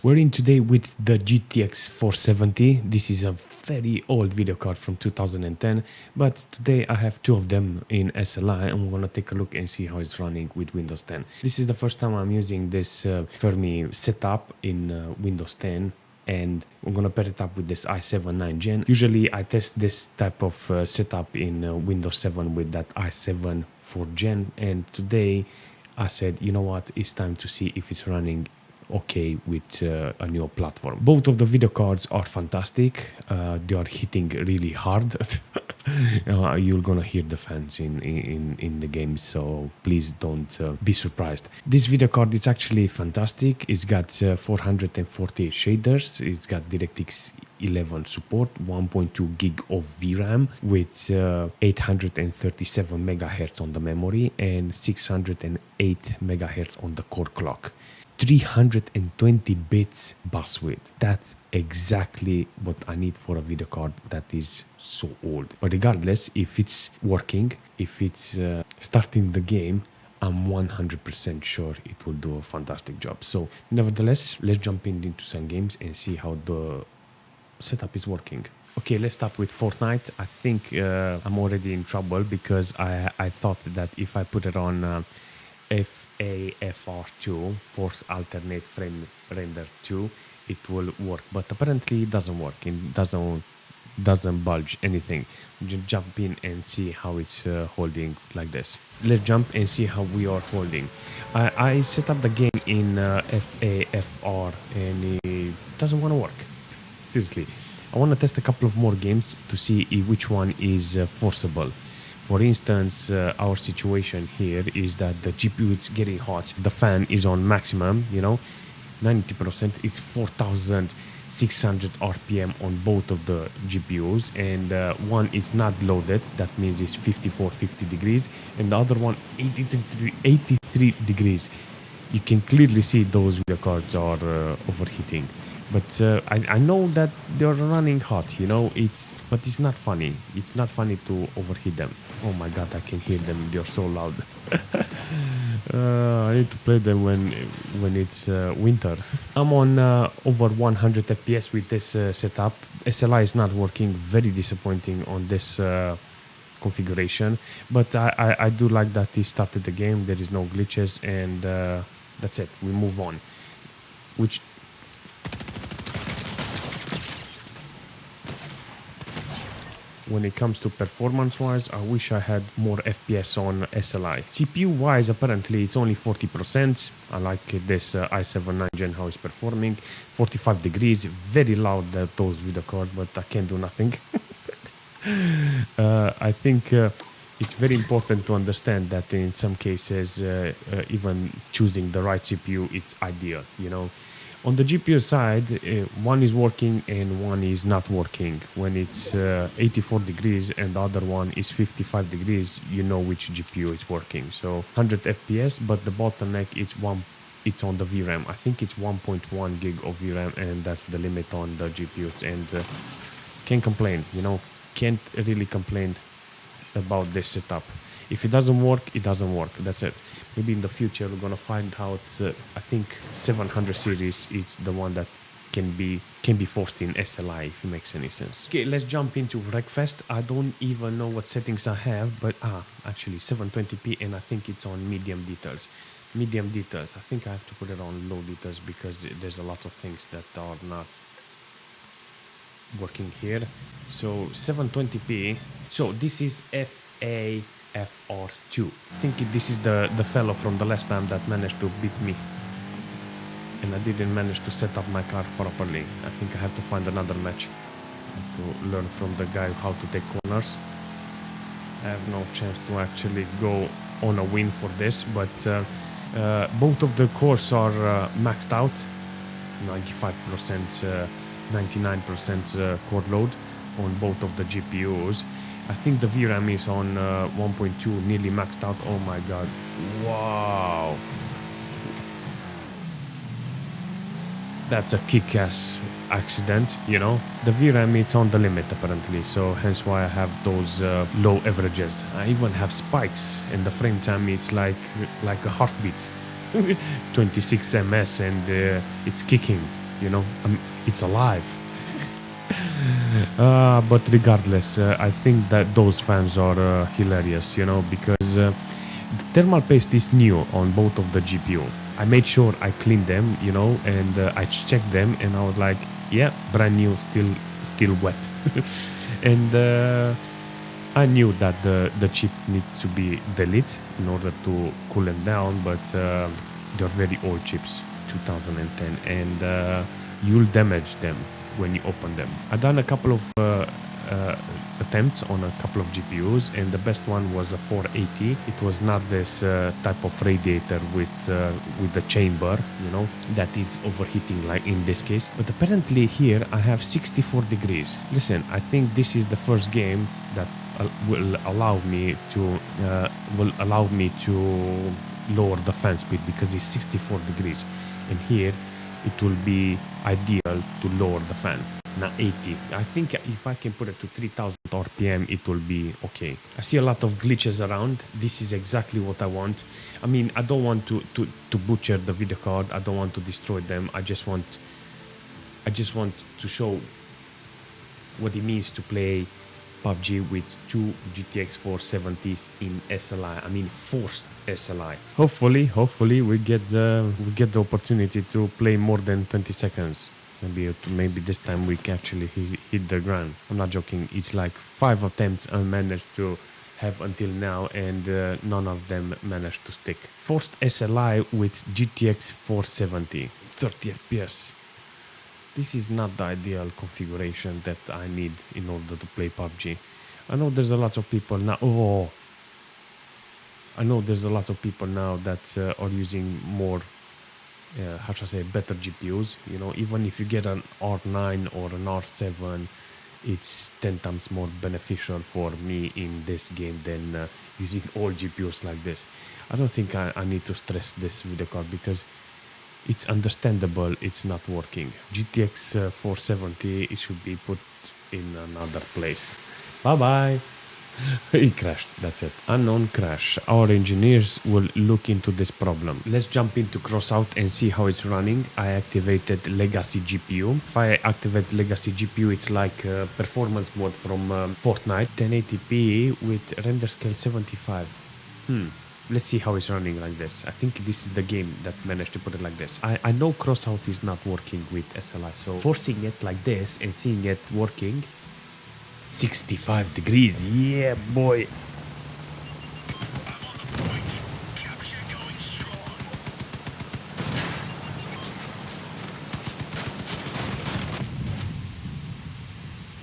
We're in today with the GTX 470. This is a very old video card from 2010, but today I have two of them in SLI and we're gonna take a look and see how it's running with Windows 10. This is the first time I'm using this Fermi setup in Windows 10, and I'm gonna pair it up with this i7 9th Gen. Usually I test this type of setup in Windows 7 with that i7 4th Gen, and today I said, you know what, it's time to see if it's running okay with a new platform. Both of the video cards are fantastic. They are hitting really hard. You're gonna hear the fans in the game, so please don't be surprised. This video card is actually fantastic. It's got 448 shaders. It's got DirectX 11 support, 1.2 gig of VRAM with 837 megahertz on the memory and 608 megahertz on the core clock. 320 bits bus width. That's exactly what I need for a video card that is so old. But regardless, if it's working, if it's starting the game, I'm 100% sure it will do a fantastic job. So nevertheless, let's jump into some games and see how the setup is working. Okay, let's start with Fortnite. I think I'm already in trouble because I thought that if I put it on FAFR2, Force Alternate Frame Render 2, it will work, but apparently it doesn't work. It doesn't budge anything. Just jump in and see how it's holding like this. Let's jump and see how we are holding. I set up the game in FAFR and it doesn't want to work. Seriously, I want to test a couple of more games to see which one is forceable. For instance, our situation here is that the GPU is getting hot. The fan is on maximum, 90%. It's 4,600 RPM on both of the GPUs, and one is not loaded. That means it's 50 degrees, and the other one 83 degrees. You can clearly see those video cards are overheating. But I know that they're running hot, but it's not funny. It's not funny to overheat them. Oh my god, I can hear them. They're so loud. I need to play them when it's winter. I'm on over 100 FPS with this setup. SLI is not working. Very disappointing on this configuration. But I do like that he started the game. There is no glitches, and that's it. We move on. When it comes to performance-wise, I wish I had more FPS on SLI. CPU-wise, apparently, it's only 40%. I like this i7 9th Gen, how it's performing. 45 degrees, very loud, those video cards, but I can't do nothing. I think it's very important to understand that in some cases, even choosing the right CPU, it's ideal, On the GPU side, one is working and one is not working. When it's 84 degrees and the other one is 55 degrees, you know which GPU is working. So 100 FPS, but the bottleneck it's on the VRAM. I think it's 1.1 gig of VRAM, and that's the limit on the GPUs. And can't complain, can't really complain about this setup. If it doesn't work, it doesn't work. That's it. Maybe in the future we're gonna find out. I think 700 series is the one that can be forced in SLI, if it makes any sense. Okay, let's jump into Wreckfest. I don't even know what settings I have, but actually 720p, and I think it's on medium details. Medium details. I think I have to put it on low details because there's a lot of things that are not working here. So 720p. So this is FAFR2. I think this is the fellow from the last time that managed to beat me, and I didn't manage to set up my car properly. I think I have to find another match to learn from the guy how to take corners. I have no chance to actually go on a win for this, but both of the cores are maxed out, 95%, 99% core load on both of the GPUs. I think the VRAM is on 1.2, nearly maxed out. Oh my god. Wow. That's a kick-ass accident, The VRAM is on the limit apparently, so hence why I have those low averages. I even have spikes, and the frame time is like a heartbeat. 26 ms, and it's kicking. you know, it's alive. But regardless, I think that those fans are hilarious, you know, because the thermal paste is new on both of the GPU. I made sure I cleaned them, you know, and I checked them, and I was like, yeah, brand new, still wet. And I knew that the chip needs to be deleted in order to cool them down, but they're very old chips, 2010, and you'll damage them when you open them. I've done a couple of attempts on a couple of GPUs, and the best one was a 480. It was not this type of radiator with the chamber, you know, that is overheating like in this case. But apparently here I have 64 degrees. Listen, I think this is the first game that will allow me to lower the fan speed, because it's 64 degrees, and here it will be ideal to lower the fan. Now 80. I think if I can put it to 3000 RPM, it will be okay. I see a lot of glitches around. This is exactly what I want. I mean, I don't want to butcher the video card. I don't want to destroy them. I just want to show what it means to play PUBG with two GTX 470s in SLI. I mean, forced SLI. Hopefully we get the opportunity to play more than 20 seconds. Maybe this time we can actually hit the ground. I'm not joking. It's like 5 attempts I managed to have until now, and none of them managed to stick. Forced SLI with GTX 470, 30 FPS. This is not the ideal configuration that I need in order to play PUBG. I know there's a lot of people now. That are using more, better GPUs. You know, even if you get an R9 or an R7, it's 10 times more beneficial for me in this game than using all GPUs like this. I don't think I need to stress this video card, because it's understandable it's not working. GTX 470, it should be put in another place. Bye-bye. It crashed, that's it. Unknown crash. Our engineers will look into this problem. Let's jump into Crossout and see how it's running. I activated legacy GPU. If I activate legacy GPU, it's like performance mode from Fortnite. 1080p with render scale 75. Let's see how it's running like this. I think this is the game that managed to put it like this. I know Crossout is not working with SLI, so forcing it like this and seeing it working. 65 degrees, yeah boy.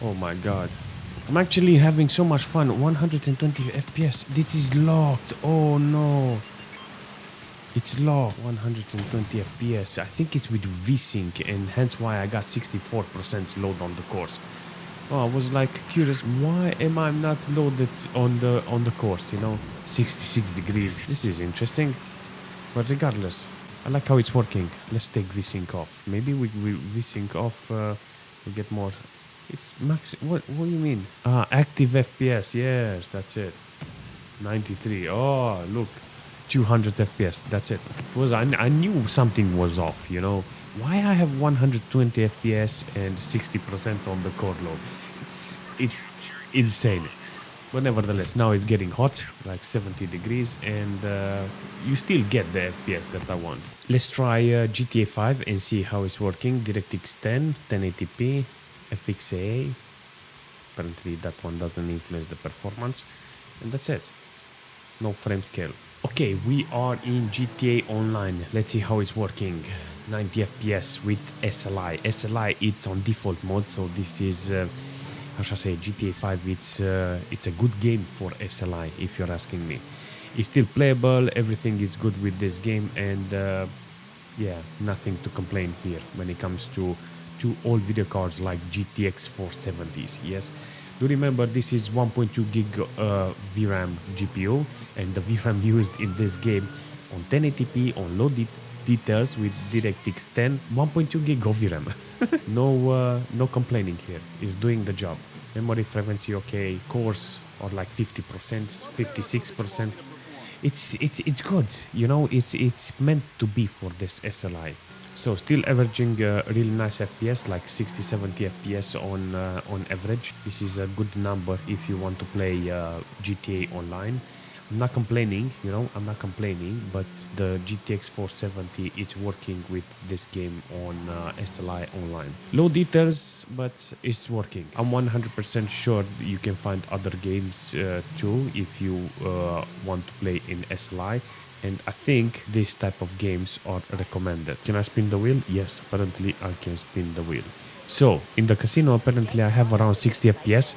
Oh my god. I'm actually having so much fun. 120 FPS. This is locked. Oh no. It's locked. 120 FPS. I think it's with VSync, and hence why I got 64% load on the course. Oh, I was like curious, why am I not loaded on the course, you know? 66 degrees. This is interesting. But regardless, I like how it's working. Let's take VSync off. Maybe we VSync off, we get more. It's max. What do you mean? Active FPS. Yes, that's it. 93. Oh, look, 200 FPS. That's it. I knew something was off. You know why I have 120 FPS and 60% on the core load? It's insane. But nevertheless, now it's getting hot, like 70 degrees, and you still get the FPS that I want. Let's try GTA 5 and see how it's working. DirectX 10, 1080p. FXA. Apparently that one doesn't influence the performance, and that's it. No frame scale. Okay, we are in GTA Online. Let's see how it's working. 90 FPS with SLI. SLI, it's on default mode, so this is GTA 5. It's a good game for SLI, if you're asking me. It's still playable. Everything is good with this game, and yeah, nothing to complain here when it comes to old video cards like GTX 470s. Yes, do remember this is 1.2 gig VRAM GPU, and the VRAM used in this game on 1080p on low details with DirectX 10, 1.2 gig of VRAM. No complaining here. It's doing the job. Memory frequency okay. Cores are like 50%, 56%. It's good. You know, it's meant to be for this SLI. So still averaging really nice FPS, like 60, 70 FPS on average. This is a good number if you want to play GTA Online. I'm not complaining, I'm not complaining, but the GTX 470 is working with this game on SLI Online. Low details, but it's working. I'm 100% sure you can find other games too if you want to play in SLI. And I think this type of games are recommended. Can I spin the wheel? Yes, apparently I can spin the wheel. So in the casino, apparently I have around 60 FPS.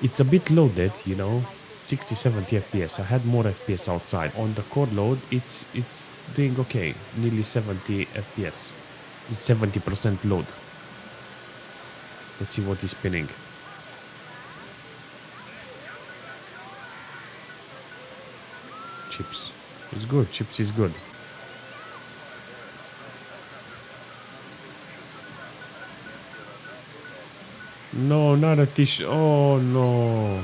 It's a bit loaded, 60, 70 FPS. I had more FPS outside. On the core load, it's doing okay, nearly 70 FPS. It's 70% load. Let's see what is spinning. Chips. It's good. Chips is good. No, not a tissue. Oh, no.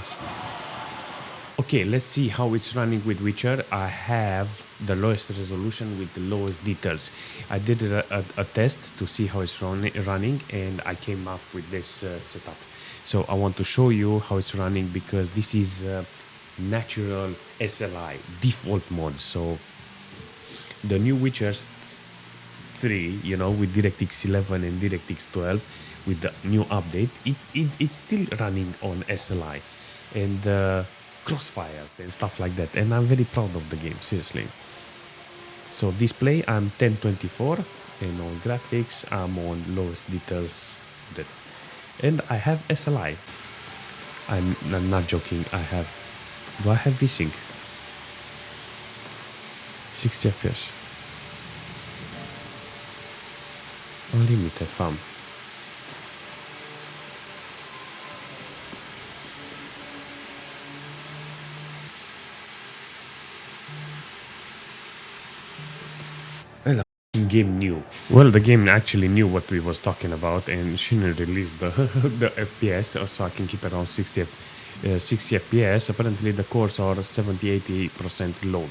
Okay, let's see how it's running with Witcher. I have the lowest resolution with the lowest details. I did a test to see how it's running, and I came up with this setup. So I want to show you how it's running because this is natural SLI default mode. So the new Witchers 3, with DirectX 11 and DirectX 12, with the new update, it's still running on SLI and crossfires and stuff like that. And I'm very proud of the game, seriously. So display, I'm 1024, and on graphics, I'm on lowest details. And I have SLI. I'm not joking. Do I have VSync? 60 FPS. Unlimited fam. Well, the game knew. Well, the game actually knew what we was talking about and shouldn't release the the FPS, so I can keep around 60 FPS. Apparently, the cores are 70-80% load,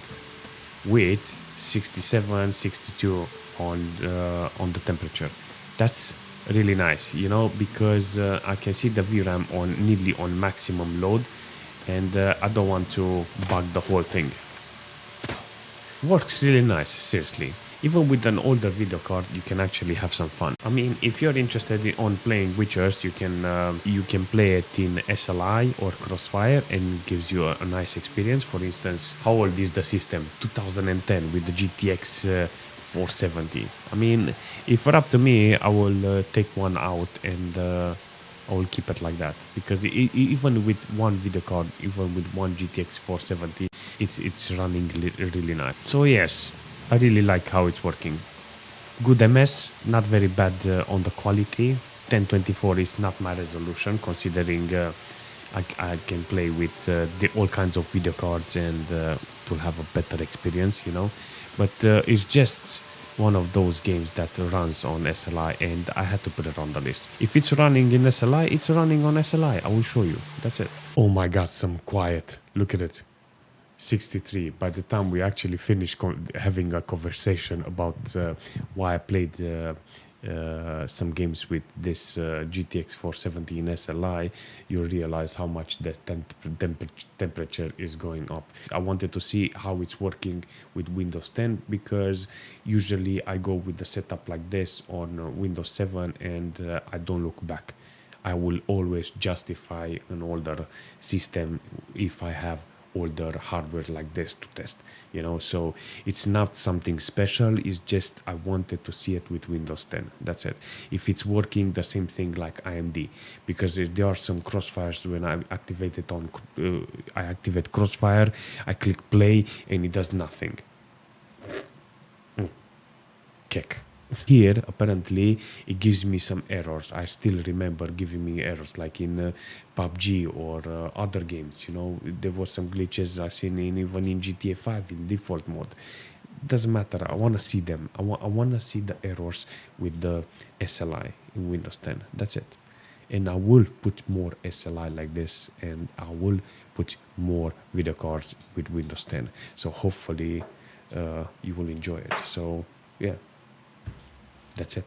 with 67, 62 on the temperature. That's really nice, because I can see the VRAM on nearly on maximum load, and I don't want to bug the whole thing. Works really nice, seriously. Even with an older video card, you can actually have some fun. I mean, if you're interested on playing Witchers, you can play it in SLI or Crossfire, and it gives you a nice experience. For instance, how old is the system? 2010 with the GTX 470. I mean, if it were up to me, I will take one out and I will keep it like that, because even with one video card, even with one GTX 470, it's running really nice. So yes, I really like how it's working. Good MS, not very bad on the quality. 1024 is not my resolution, considering I can play with all kinds of video cards and to have a better experience, But it's just one of those games that runs on SLI, and I had to put it on the list. If it's running in SLI, it's running on SLI. I will show you. That's it. Oh my God, some quiet. Look at it. 63. By the time we actually finish having a conversation about why I played some games with this GTX 470 in SLI, you realize how much the temperature is going up. I wanted to see how it's working with Windows 10, because usually I go with the setup like this on Windows 7 and I don't look back. I will always justify an older system if I have older hardware like this to test, so it's not something special. It's just I wanted to see it with Windows 10. That's it. If it's working, the same thing like AMD, because there are some crossfires when I activate it I activate Crossfire, I click play, and it does nothing. Kick. Here, apparently, it gives me some errors. I still remember giving me errors, like in PUBG or other games. There were some glitches I seen even in GTA 5 in default mode. Doesn't matter. I want to see them. I want to see the errors with the SLI in Windows 10. That's it. And I will put more SLI like this, and I will put more video cards with Windows 10. So hopefully you will enjoy it. So yeah. That's it.